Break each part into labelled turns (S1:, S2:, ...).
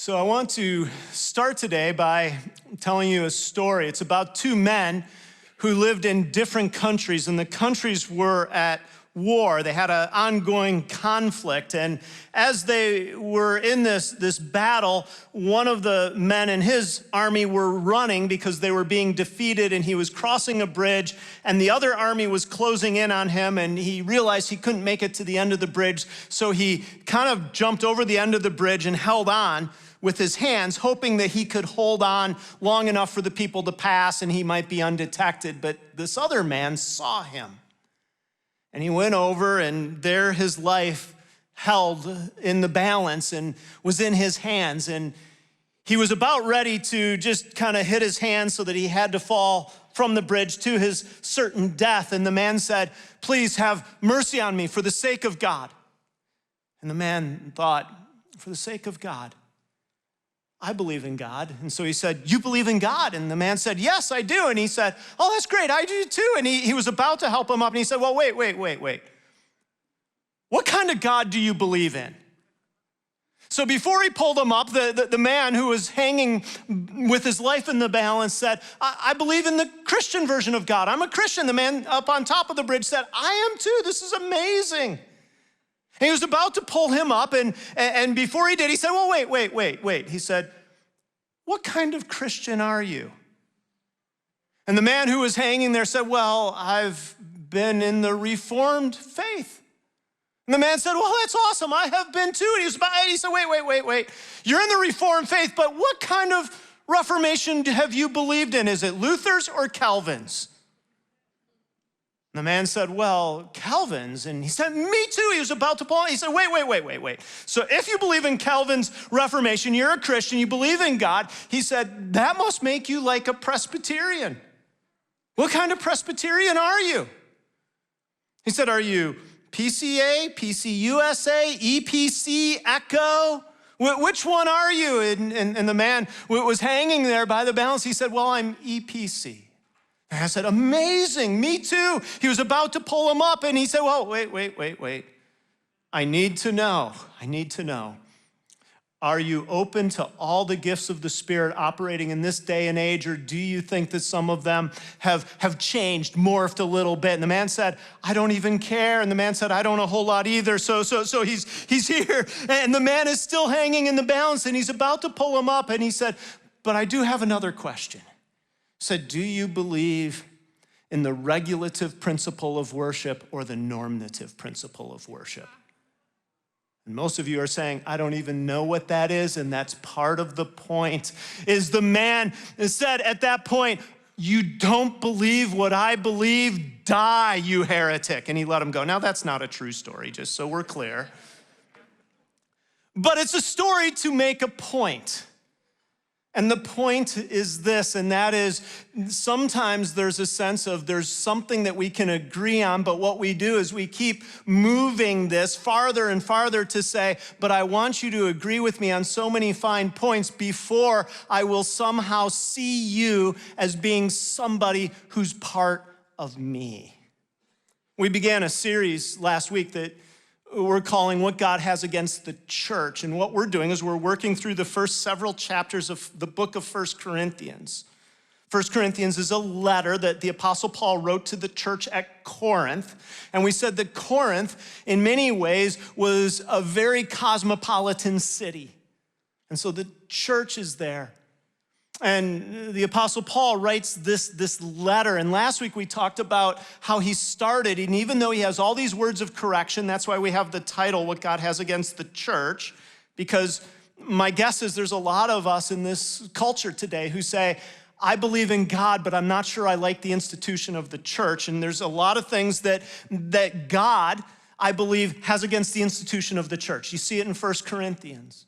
S1: So I want to start today by telling you a story. It's about two men who lived in different countries, and the countries were at war. They had an ongoing conflict, and as they were in this battle, one of the men in his army were running because they were being defeated, and he was crossing a bridge, and the other army was closing in on him, and he realized he couldn't make it to the end of the bridge, so he kind of jumped over the end of the bridge and held on with his hands, hoping that he could hold on long enough for the people to pass and he might be undetected. But this other man saw him. And he went over, and there his life held in the balance and was in his hands. And he was about ready to just kind of hit his hands so that he had to fall from the bridge to his certain death. And the man said, "Please have mercy on me for the sake of God." And the man thought, for the sake of God, I believe in God. And so he said, "You believe in God?" And the man said, "Yes, I do." And he said, "Oh, that's great, I do too." And he was about to help him up, and he said, "Well, wait. What kind of God do you believe in?" So before he pulled him up, the man who was hanging with his life in the balance said, I believe in the Christian version of God. I'm a Christian." The man up on top of the bridge said, "I am too, this is amazing." And he was about to pull him up, and before he did, he said, "Well, wait. He said, "What kind of Christian are you?" And the man who was hanging there said, "Well, I've been in the Reformed faith." And the man said, "Well, that's awesome, I have been too." And he said, wait. You're in the Reformed faith, but what kind of Reformation have you believed in? Is it Luther's or Calvin's? And the man said, "Well, Calvin's." And he said, "Me too." He was about to pull. He said, wait. So if you believe in Calvin's Reformation, you're a Christian, you believe in God. He said, "That must make you like a Presbyterian. What kind of Presbyterian are you?" He said, "Are you PCA, PCUSA, EPC, ECHO? Which one are you?" And the man was hanging there by the balance. He said, "Well, I'm EPC." And I said, "Amazing, me too." He was about to pull him up, and he said, "Well, wait. I need to know. Are you open to all the gifts of the Spirit operating in this day and age, or do you think that some of them have changed, morphed a little bit?" And the man said, "I don't even care." And the man said, "I don't know a whole lot either." So he's here, and the man is still hanging in the balance, and he's about to pull him up, and he said, "But I do have another question." He said, "Do you believe in the regulative principle of worship or the normative principle of worship?" And most of you are saying, "I don't even know what that is," and that's part of the point, is the man said at that point, "You don't believe what I believe? Die, you heretic." And he let him go. Now, that's not a true story, just so we're clear. But it's a story to make a point. And the point is this, and that is sometimes there's a sense of there's something that we can agree on, but what we do is we keep moving this farther and farther to say, "But I want you to agree with me on so many fine points before I will somehow see you as being somebody who's part of me." We began a series last week that we're calling What God Has Against the Church. And what we're doing is we're working through the first several chapters of the book of 1 Corinthians. 1 Corinthians is a letter that the Apostle Paul wrote to the church at Corinth. And we said that Corinth, in many ways, was a very cosmopolitan city. And so the church is there. And the Apostle Paul writes this letter. And last week we talked about how he started. And even though he has all these words of correction, that's why we have the title, What God Has Against the Church. Because my guess is there's a lot of us in this culture today who say, "I believe in God, but I'm not sure I like the institution of the church." And there's a lot of things that God, I believe, has against the institution of the church. You see it in 1 Corinthians.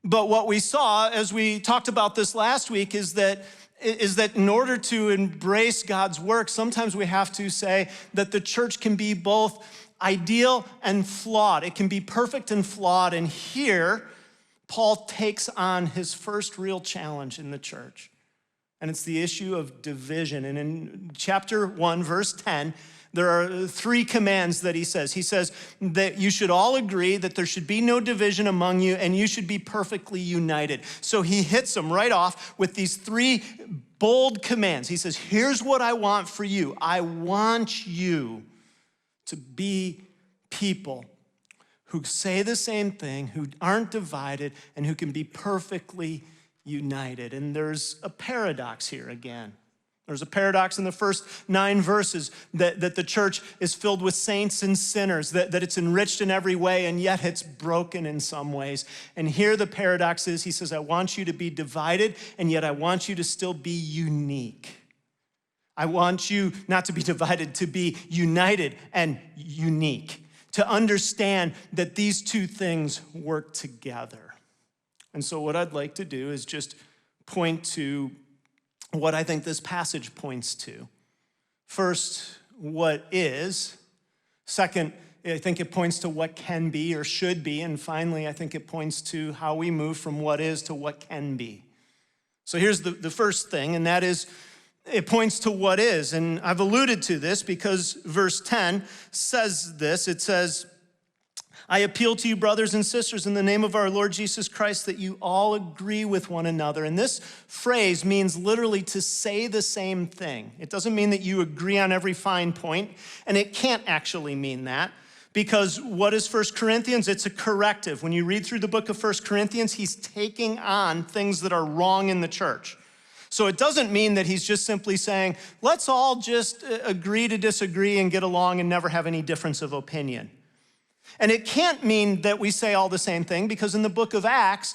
S1: But what we saw, as we talked about this last week, is that in order to embrace God's work, sometimes we have to say that the church can be both ideal and flawed. It can be perfect and flawed. And here, Paul takes on his first real challenge in the church. and it's the issue of division. And in chapter 1, verse 10, there are 3 commands that he says. He says that you should all agree that there should be no division among you, and you should be perfectly united. So he hits them right off with these 3 bold commands. He says, here's what I want for you. I want you to be people who say the same thing, who aren't divided, and who can be perfectly united. And there's a paradox here again. There's a paradox in the first 9 verses that the church is filled with saints and sinners, that it's enriched in every way, and yet it's broken in some ways. And here the paradox is, he says, I want you to be divided, and yet I want you to still be unique. I want you not to be divided, to be united and unique, to understand that these 2 things work together. And so what I'd like to do is just point to what I think this passage points to. First, what is. Second, I think it points to what can be or should be. And finally, I think it points to how we move from what is to what can be. So here's the first thing, and that is it points to what is. And I've alluded to this because verse 10 says this. It says, I appeal to you, brothers and sisters, in the name of our Lord Jesus Christ, that you all agree with one another. And this phrase means literally to say the same thing. It doesn't mean that you agree on every fine point, and it can't actually mean that, because what is 1 Corinthians? It's a corrective. When you read through the book of 1 Corinthians, he's taking on things that are wrong in the church. So it doesn't mean that he's just simply saying, let's all just agree to disagree and get along and never have any difference of opinion. And it can't mean that we say all the same thing, because in the book of Acts,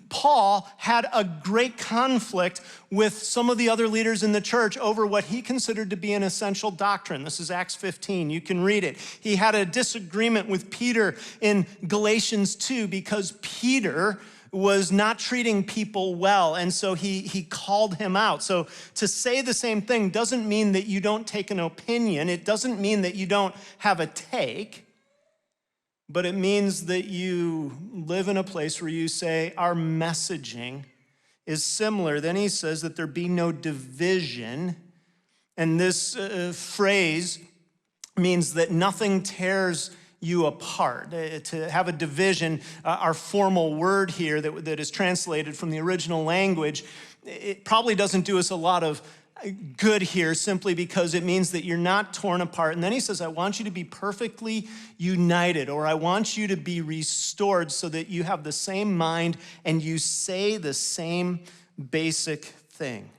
S1: Paul had a great conflict with some of the other leaders in the church over what he considered to be an essential doctrine. This is Acts 15. You can read it. He had a disagreement with Peter in Galatians 2 because Peter was not treating people well, and so he called him out. So to say the same thing doesn't mean that you don't take an opinion. It doesn't mean that you don't have a take. But it means that you live in a place where you say, our messaging is similar. Then he says that there be no division. And this phrase means that nothing tears you apart. To have a division, our formal word here that is translated from the original language, it probably doesn't do us a lot of good here, simply because it means that you're not torn apart. And then he says, I want you to be perfectly united, or I want you to be restored so that you have the same mind and you say the same basic thing.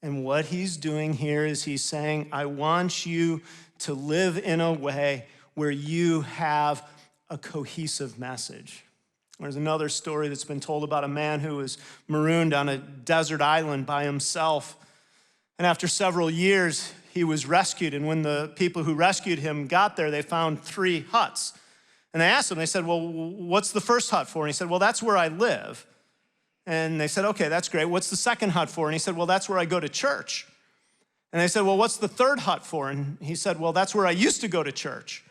S1: And what he's doing here is he's saying, I want you to live in a way where you have a cohesive message. There's another story that's been told about a man who was marooned on a desert island by himself. And after several years, he was rescued. And when the people who rescued him got there, they found 3 huts. And they asked him, they said, well, what's the first hut for? And he said, well, that's where I live. And they said, okay, that's great. What's the second hut for? And he said, well, that's where I go to church. And they said, well, what's the third hut for? And he said, well, that's where I used to go to church.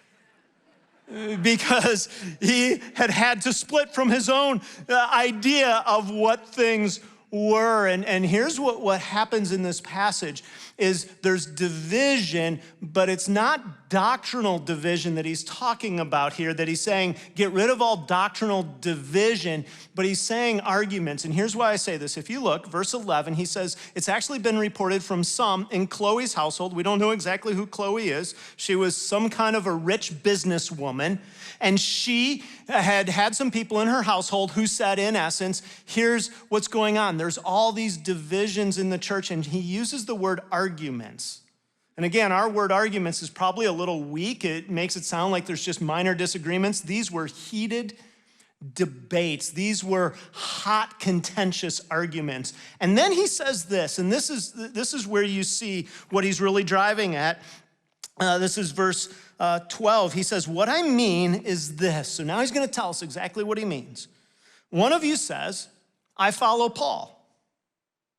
S1: Because he had to split from his own idea of what things were. And here's what happens in this passage is there's division, but it's not doctrinal division that he's talking about here, that he's saying get rid of all doctrinal division, but he's saying arguments. And here's why I say this. If you look, verse 11, he says, it's actually been reported from some in Chloe's household. We don't know exactly who Chloe is. She was some kind of a rich businesswoman, and she had some people in her household who said, in essence, here's what's going on. There's all these divisions in the church, and he uses the word arguments. And again, our word arguments is probably a little weak. It makes it sound like there's just minor disagreements. These were heated debates. These were hot, contentious arguments. And then he says this, and this is where you see what he's really driving at. This is verse 12. He says, what I mean is this. So now he's going to tell us exactly what he means. One of you says, I follow Paul.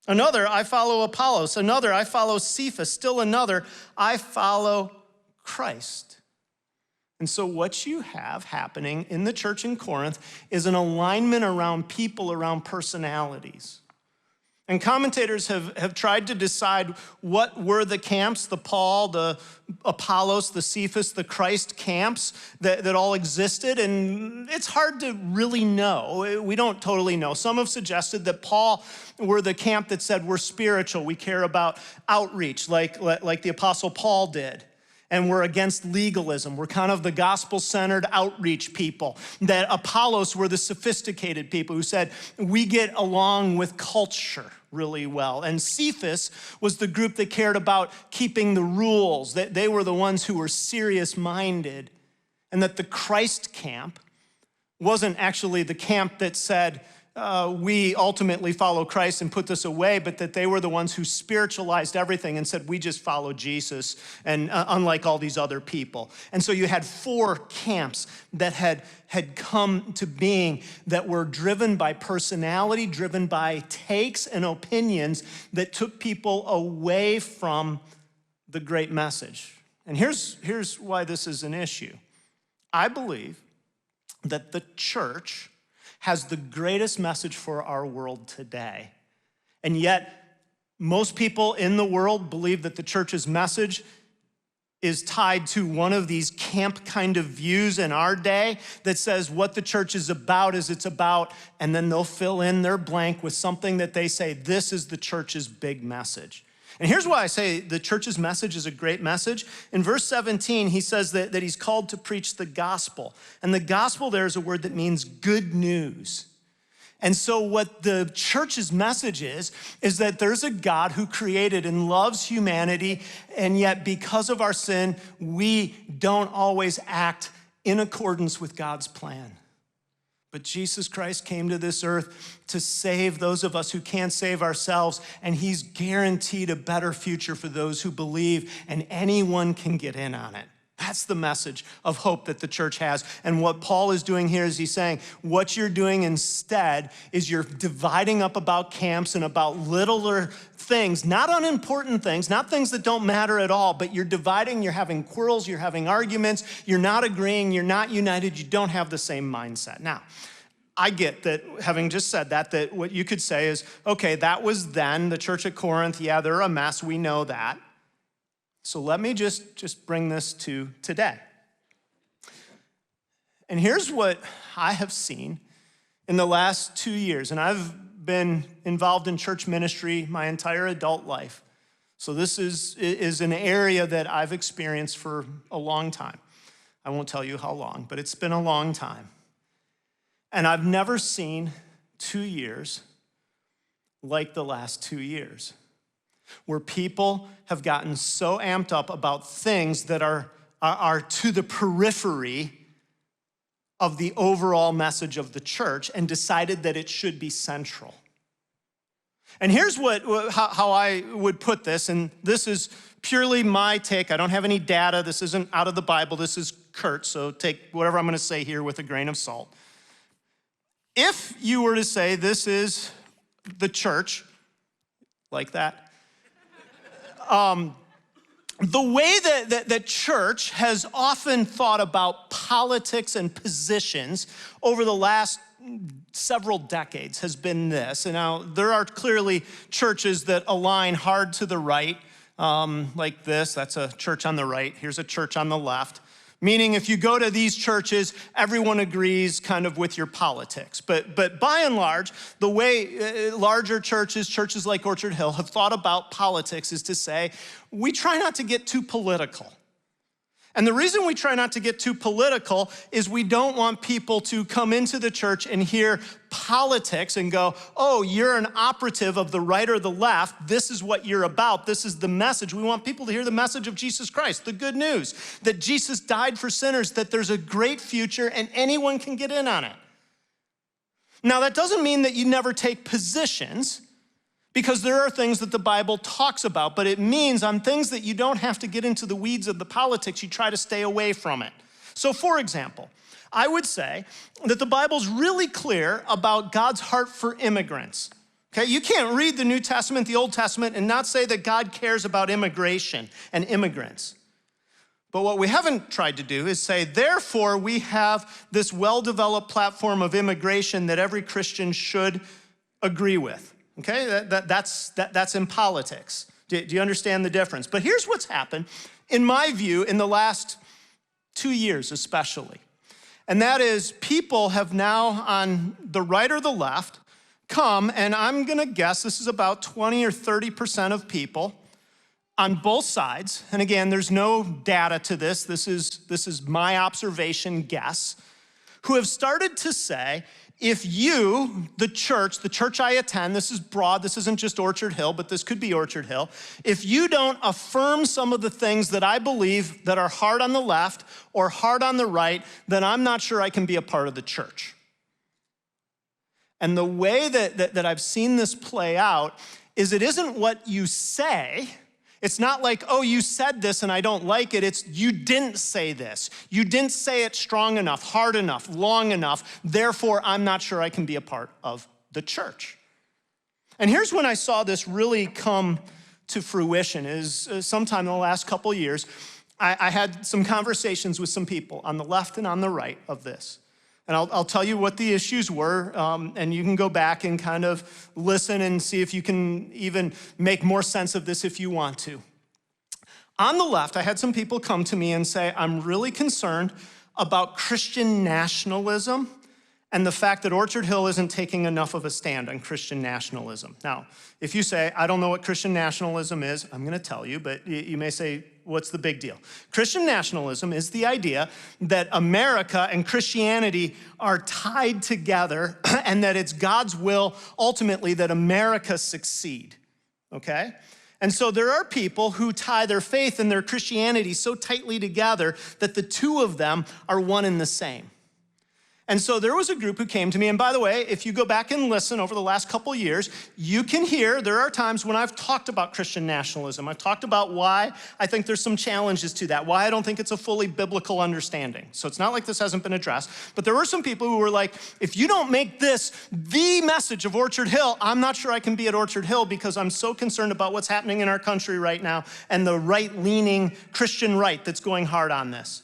S1: Another, I follow Apollos. Another, I follow Cephas. Still another, I follow Christ. And so what you have happening in the church in Corinth is an alignment around people, around personalities. And commentators have tried to decide what were the camps, the Paul, the Apollos, the Cephas, the Christ camps that all existed. And it's hard to really know. We don't totally know. Some have suggested that Paul were the camp that said we're spiritual. We care about outreach like the Apostle Paul did. And we're against legalism. We're kind of the gospel-centered outreach people. That Apollos were the sophisticated people who said, we get along with culture really well. And Cephas was the group that cared about keeping the rules. That they were the ones who were serious-minded. And that the Christ camp wasn't actually the camp that said, we ultimately follow Christ and put this away, but that they were the ones who spiritualized everything and said, we just follow Jesus, and unlike all these other people. And so you had 4 camps that had come to being that were driven by personality, driven by takes and opinions that took people away from the great message. And here's why this is an issue. I believe that the church has the greatest message for our world today. And yet, most people in the world believe that the church's message is tied to one of these camp kind of views in our day that says what the church is about is it's about, and then they'll fill in their blank with something that they say, this is the church's big message. And here's why I say the church's message is a great message. In verse 17, he says that he's called to preach the gospel. And the gospel there is a word that means good news. And so what the church's message is that there's a God who created and loves humanity, and yet because of our sin, we don't always act in accordance with God's plan. But Jesus Christ came to this earth to save those of us who can't save ourselves, and he's guaranteed a better future for those who believe, and anyone can get in on it. That's the message of hope that the church has. And what Paul is doing here is he's saying, what you're doing instead is you're dividing up about camps and about littler things, not unimportant things, not things that don't matter at all, but you're dividing, you're having quarrels, you're having arguments, you're not agreeing, you're not united, you don't have the same mindset. Now, I get that, having just said that what you could say is, okay, that was then, the church at Corinth, yeah, they're a mess, we know that. So let me just bring this to today. And here's what I have seen in the last 2 years, and I've been involved in church ministry my entire adult life. So this is an area that I've experienced for a long time. I won't tell you how long, but it's been a long time. And I've never seen 2 years like the last 2 years, where people have gotten so amped up about things that are to the periphery of the overall message of the church and decided that it should be central. And here's how I would put this, and this is purely my take. I don't have any data. This isn't out of the Bible. This is Kurt, so take whatever I'm going to say here with a grain of salt. If you were to say this is the church, like that, the way that church has often thought about politics and positions over the last several decades has been this. And now there are clearly churches that align hard to the right, like this. That's a church on the right. Here's a church on the left. Meaning if you go to these churches, everyone agrees kind of with your politics. But by and large, the way larger churches like Orchard Hill have thought about politics is to say, we try not to get too political. And the reason we try not to get too political is we don't want people to come into the church and hear politics and go, oh, you're an operative of the right or the left. This is what you're about. This is the message. We want people to hear the message of Jesus Christ, the good news, that Jesus died for sinners, that there's a great future and anyone can get in on it. Now, that doesn't mean that you never take positions, because there are things that the Bible talks about, but it means on things that you don't have to get into the weeds of the politics, you try to stay away from it. So for example, I would say that the Bible's really clear about God's heart for immigrants. Okay, you can't read the New Testament, the Old Testament, and not say that God cares about immigration and immigrants. But what we haven't tried to do is say, therefore, we have this well-developed platform of immigration that every Christian should agree with. Okay, that's in politics. Do you understand the difference? But here's what's happened, in my view, in the last 2 years especially. And that is, people have now, on the right or the left, come, and I'm gonna guess this is about 20 or 30% of people on both sides. And again, there's no data to this. This is my observation guess, who have started to say, if you, the church I attend, this is broad, this isn't just Orchard Hill, but this could be Orchard Hill. If you don't affirm some of the things that I believe that are hard on the left or hard on the right, then I'm not sure I can be a part of the church. And the way that I've seen this play out is it isn't what you say. It's not like, oh, you said this and I don't like it. It's you didn't say this. You didn't say it strong enough, hard enough, long enough. Therefore, I'm not sure I can be a part of the church. And here's when I saw this really come to fruition is sometime in the last couple of years, I had some conversations with some people on the left and on the right of this. And I'll tell you what the issues were, and you can go back and kind of listen and see if you can even make more sense of this if you want to. On the left, I had some people come to me and say, I'm really concerned about Christian nationalism and the fact that Orchard Hill isn't taking enough of a stand on Christian nationalism. Now, if you say, I don't know what Christian nationalism is, I'm gonna tell you, but you may say, what's the big deal? Christian nationalism is the idea that America and Christianity are tied together and that it's God's will, ultimately, that America succeed, okay? And so there are people who tie their faith and their Christianity so tightly together that the two of them are one and the same. And so there was a group who came to me, and by the way, if you go back and listen over the last couple of years, you can hear there are times when I've talked about Christian nationalism. I've talked about why I think there's some challenges to that, why I don't think it's a fully biblical understanding. So it's not like this hasn't been addressed, but there were some people who were like, if you don't make this the message of Orchard Hill, I'm not sure I can be at Orchard Hill because I'm so concerned about what's happening in our country right now and the right-leaning Christian right that's going hard on this.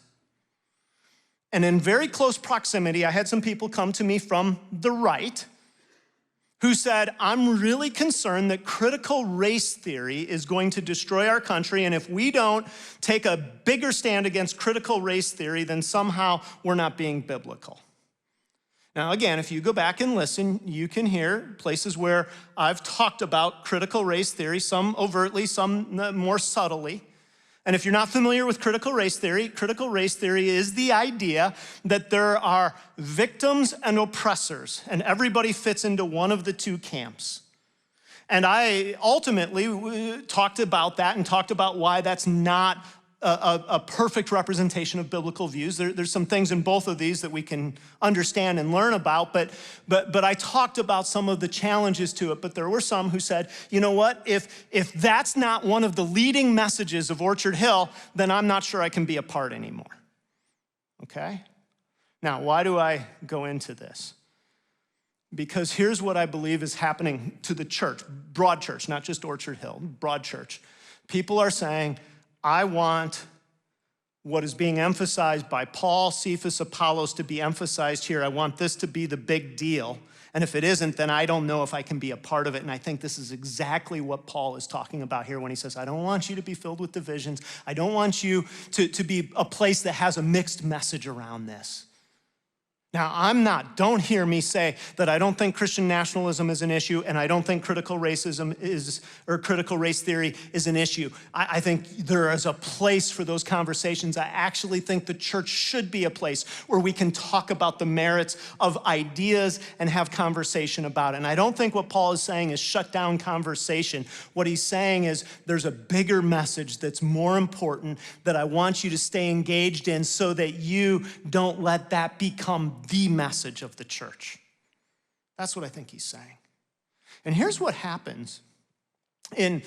S1: And in very close proximity, I had some people come to me from the right who said, I'm really concerned that critical race theory is going to destroy our country, and if we don't take a bigger stand against critical race theory, then somehow we're not being biblical. Now, again, if you go back and listen, you can hear places where I've talked about critical race theory, some overtly, some more subtly. And if you're not familiar with critical race theory is the idea that there are victims and oppressors, and everybody fits into one of the two camps. And I ultimately talked about that and talked about why that's not a perfect representation of biblical views. There's some things in both of these that we can understand and learn about, but I talked about some of the challenges to it, but there were some who said, you know what, if that's not one of the leading messages of Orchard Hill, then I'm not sure I can be a part anymore, okay? Now, why do I go into this? Because here's what I believe is happening to the church, broad church, not just Orchard Hill, broad church. People are saying, I want what is being emphasized by Paul, Cephas, Apollos to be emphasized here. I want this to be the big deal. And if it isn't, then I don't know if I can be a part of it. And I think this is exactly what Paul is talking about here when he says, I don't want you to be filled with divisions. I don't want you to be a place that has a mixed message around this. Now, don't hear me say that I don't think Christian nationalism is an issue and I don't think critical racism or critical race theory is an issue. I think there is a place for those conversations. I actually think the church should be a place where we can talk about the merits of ideas and have conversation about it. And I don't think what Paul is saying is shut down conversation. What he's saying is there's a bigger message that's more important that I want you to stay engaged in so that you don't let that become the message of the church. That's what I think he's saying. And here's what happens in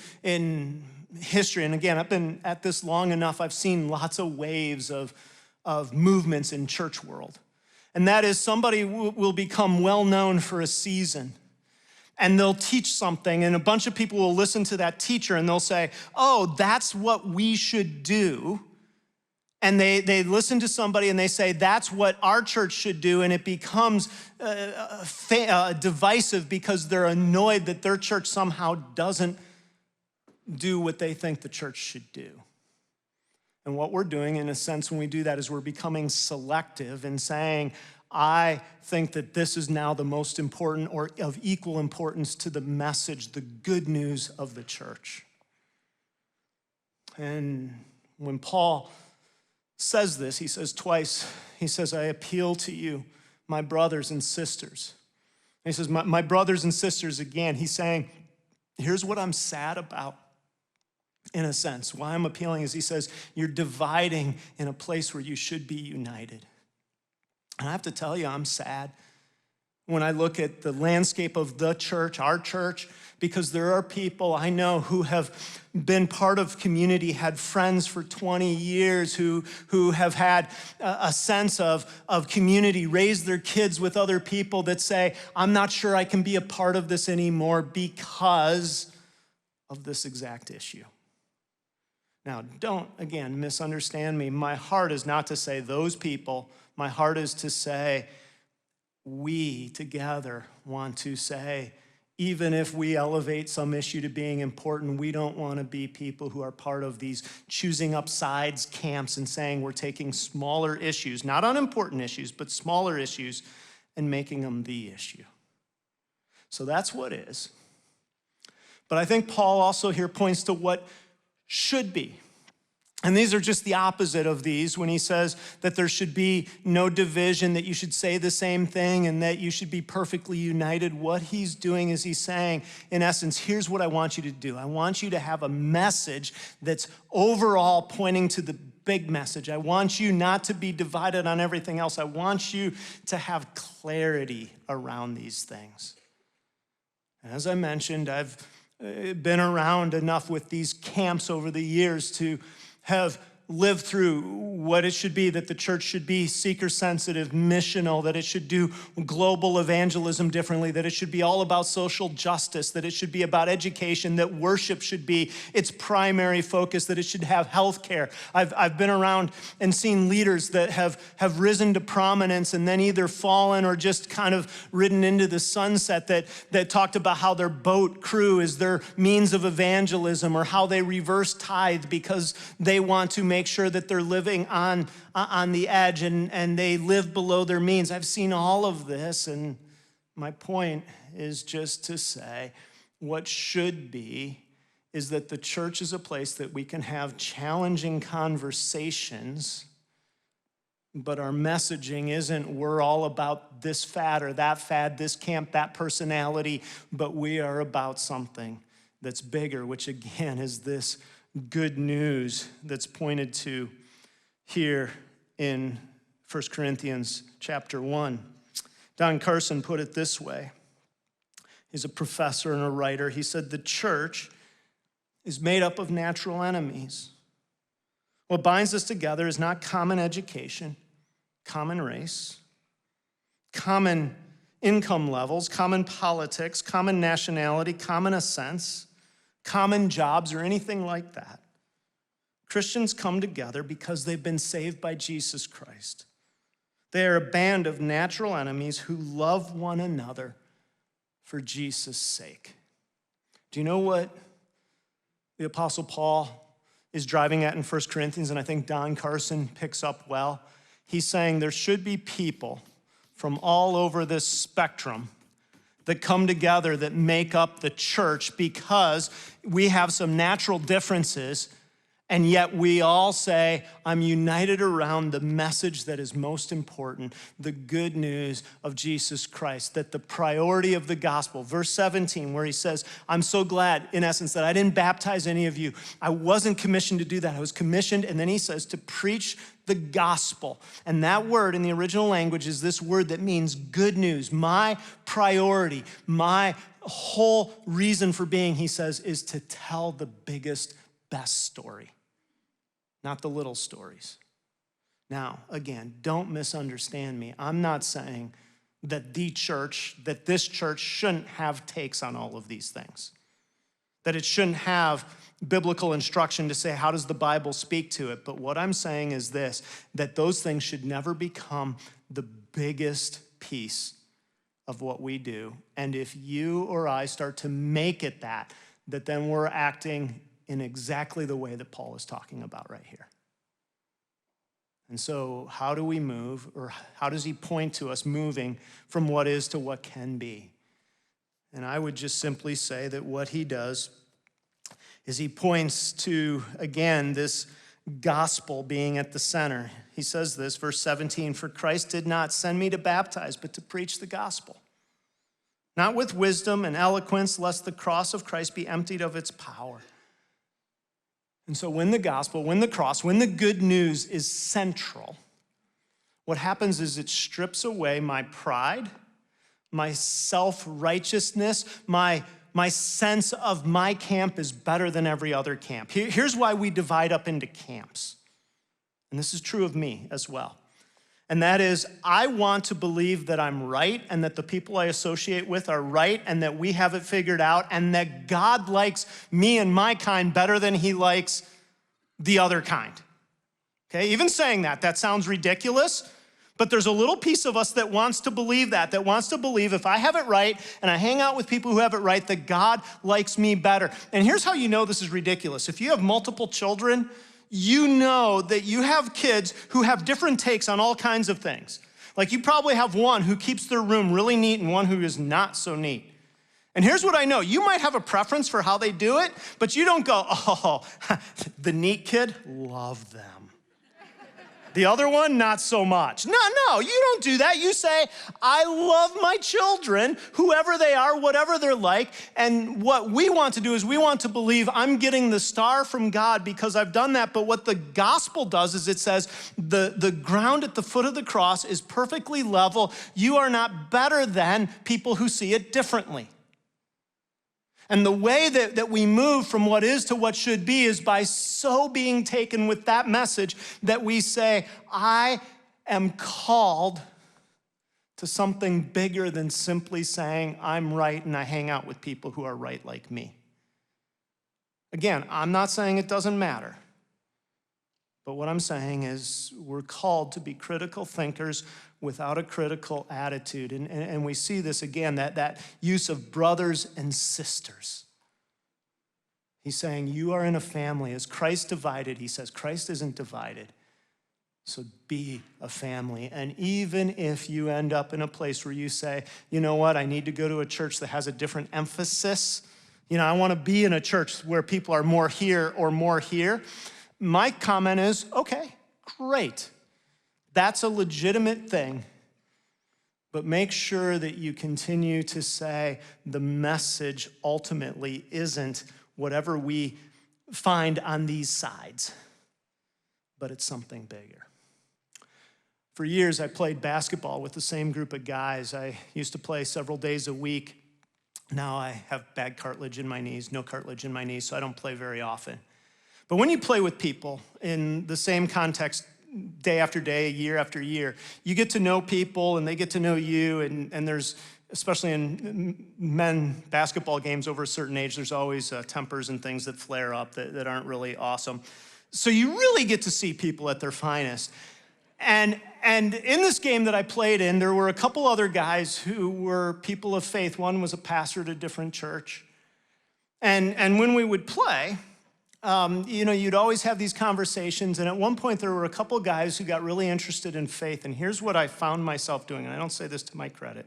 S1: history. And again, I've been at this long enough. I've seen lots of waves of movements in church world. And that is somebody will become well known for a season. And they'll teach something, and a bunch of people will listen to that teacher, and they'll say, oh, that's what we should do. And they listen to somebody and they say, that's what our church should do, and it becomes divisive because they're annoyed that their church somehow doesn't do what they think the church should do. And what we're doing, in a sense, when we do that, is we're becoming selective and saying, I think that this is now the most important or of equal importance to the message, the good news of the church. And when Paul says this, he says twice, he says, I appeal to you, my brothers and sisters. And he says, my brothers and sisters, again, he's saying, here's what I'm sad about, in a sense. Why I'm appealing is he says, you're dividing in a place where you should be united. And I have to tell you, I'm sad when I look at the landscape of the church, our church, because there are people I know who have been part of community, had friends for 20 years, who have had a sense of community, raised their kids with other people that say, I'm not sure I can be a part of this anymore because of this exact issue. Now, don't, again, misunderstand me. My heart is not to say those people. My heart is to say, we together want to say, even if we elevate some issue to being important, we don't want to be people who are part of these choosing up sides camps and saying we're taking smaller issues, not unimportant issues, but smaller issues, and making them the issue. So that's what is. But I think Paul also here points to what should be. And these are just the opposite of these when he says that there should be no division, that you should say the same thing, and that you should be perfectly united. What he's doing is he's saying, in essence, here's what I want you to do. I want you to have a message that's overall pointing to the big message. I want you not to be divided on everything else. I want you to have clarity around these things. And as I mentioned, I've been around enough with these camps over the years to have lived through what it should be, that the church should be seeker-sensitive, missional, that it should do global evangelism differently, that it should be all about social justice, that it should be about education, that worship should be its primary focus, that it should have health care. I've been around and seen leaders that have risen to prominence and then either fallen or just kind of ridden into the sunset, that talked about how their boat crew is their means of evangelism, or how they reverse tithe because they want to make sure that they're living on the edge and they live below their means. I've seen all of this, and my point is just to say what should be is that the church is a place that we can have challenging conversations, but our messaging isn't we're all about this fad or that fad, this camp, that personality, but we are about something that's bigger, which again is this good news that's pointed to here in 1 Corinthians chapter 1. Don Carson put it this way. He's a professor and a writer. He said, the church is made up of natural enemies. What binds us together is not common education, common race, common income levels, common politics, common nationality, common assents, common jobs, or anything like that. Christians come together because they've been saved by Jesus Christ. They are a band of natural enemies who love one another for Jesus' sake. Do you know what the Apostle Paul is driving at in 1 Corinthians? And I think Don Carson picks up well. He's saying there should be people from all over this spectrum that come together that make up the church because we have some natural differences, and yet we all say, I'm united around the message that is most important, the good news of Jesus Christ, that the priority of the gospel. Verse 17, where he says, I'm so glad, in essence, that I didn't baptize any of you. I wasn't commissioned to do that. I was commissioned, and then he says, to preach the gospel. And that word in the original language is this word that means good news. My priority, my whole reason for being, he says, is to tell the biggest, best story, not the little stories. Now, again, don't misunderstand me. I'm not saying that this church shouldn't have takes on all of these things. that it shouldn't have biblical instruction to say, how does the Bible speak to it? But what I'm saying is this, that those things should never become the biggest piece of what we do. And if you or I start to make it that then we're acting in exactly the way that Paul is talking about right here. And so how do we move, or how does he point to us moving from what is to what can be? And I would just simply say that what he does is he points to, again, this gospel being at the center. He says this, verse 17, "For Christ did not send me to baptize, but to preach the gospel, not with wisdom and eloquence, lest the cross of Christ be emptied of its power." And so when the gospel, when the cross, when the good news is central, what happens is it strips away my pride, my self-righteousness, my sense of my camp is better than every other camp. Here's why we divide up into camps. And this is true of me as well. And that is, I want to believe that I'm right and that the people I associate with are right and that we have it figured out and that God likes me and my kind better than he likes the other kind. Okay, even saying that sounds ridiculous, but there's a little piece of us that wants to believe that wants to believe if I have it right and I hang out with people who have it right, that God likes me better. And here's how you know this is ridiculous. If you have multiple children, you know that you have kids who have different takes on all kinds of things. Like you probably have one who keeps their room really neat and one who is not so neat. And here's what I know. You might have a preference for how they do it, but you don't go, oh, the neat kid, love them. The other one, not so much. No, you don't do that. You say, I love my children, whoever they are, whatever they're like. And what we want to do is we want to believe I'm getting the star from God because I've done that. But what the gospel does is it says the ground at the foot of the cross is perfectly level. You are not better than people who see it differently. And the way that we move from what is to what should be is by so being taken with that message that we say, I am called to something bigger than simply saying I'm right and I hang out with people who are right like me. Again, I'm not saying it doesn't matter. But what I'm saying is we're called to be critical thinkers without a critical attitude. And we see this again, that use of brothers and sisters. He's saying you are in a family. As Christ divided, he says Christ isn't divided. So be a family. And even if you end up in a place where you say, you know what, I need to go to a church that has a different emphasis. I want to be in a church where people are more here or more here. My comment is, okay, great. That's a legitimate thing. But make sure that you continue to say the message ultimately isn't whatever we find on these sides, but it's something bigger. For years, I played basketball with the same group of guys. I used to play several days a week. Now I have bad cartilage in my knees, no cartilage in my knees, so I don't play very often. But when you play with people in the same context day after day, year after year, you get to know people and they get to know you, and there's, especially in men basketball games over a certain age, there's always tempers and things that flare up that aren't really awesome. So you really get to see people at their finest. And in this game that I played in, there were a couple other guys who were people of faith. One was a pastor at a different church. And when we would play, you'd always have these conversations, and at one point there were a couple guys who got really interested in faith, and here's what I found myself doing, and I don't say this to my credit.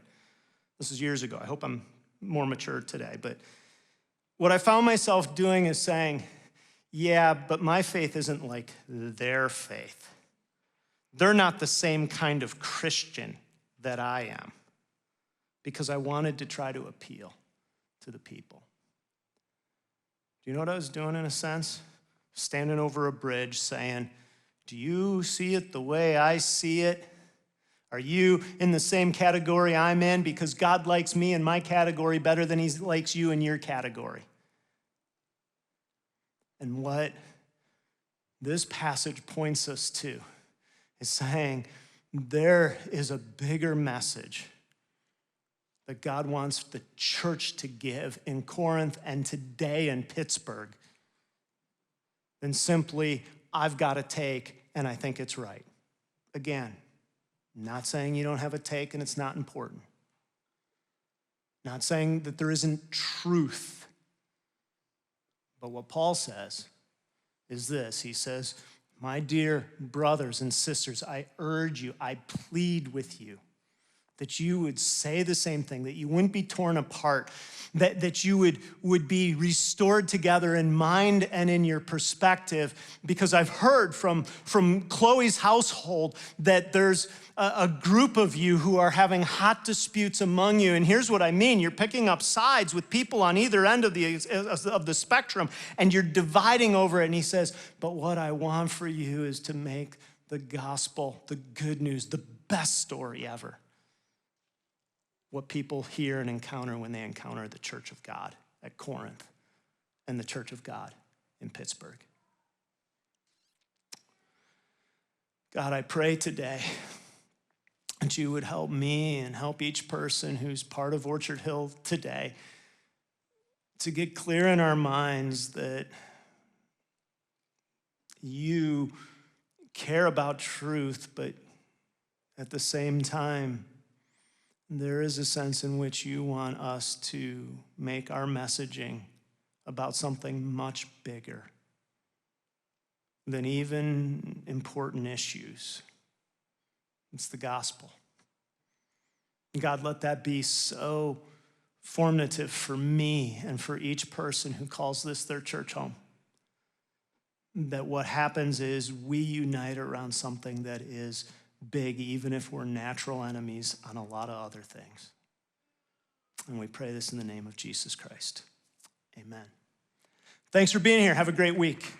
S1: This is years ago. I hope I'm more mature today, but what I found myself doing is saying, yeah, but my faith isn't like their faith. They're not the same kind of Christian that I am, because I wanted to try to appeal to the people. Do you know what I was doing in a sense? Standing over a bridge saying, do you see it the way I see it? Are you in the same category I'm in? Because God likes me in my category better than he likes you in your category. And what this passage points us to is saying there is a bigger message that God wants the church to give in Corinth and today in Pittsburgh than simply, I've got a take and I think it's right. Again, not saying you don't have a take and it's not important. Not saying that there isn't truth. But what Paul says is this. He says, my dear brothers and sisters, I urge you, I plead with you that you would say the same thing, that you wouldn't be torn apart, that you would be restored together in mind and in your perspective, because I've heard from Chloe's household that there's a group of you who are having hot disputes among you, and here's what I mean. You're picking up sides with people on either end of the spectrum, and you're dividing over it, and he says, but what I want for you is to make the gospel, the good news, the best story ever. What people hear and encounter when they encounter the church of God at Corinth and the church of God in Pittsburgh. God, I pray today that you would help me and help each person who's part of Orchard Hill today to get clear in our minds that you care about truth, but at the same time, there is a sense in which you want us to make our messaging about something much bigger than even important issues. It's the gospel. God, let that be so formative for me and for each person who calls this their church home. That what happens is we unite around something that is big, even if we're natural enemies on a lot of other things. And we pray this in the name of Jesus Christ. Amen. Thanks for being here. Have a great week.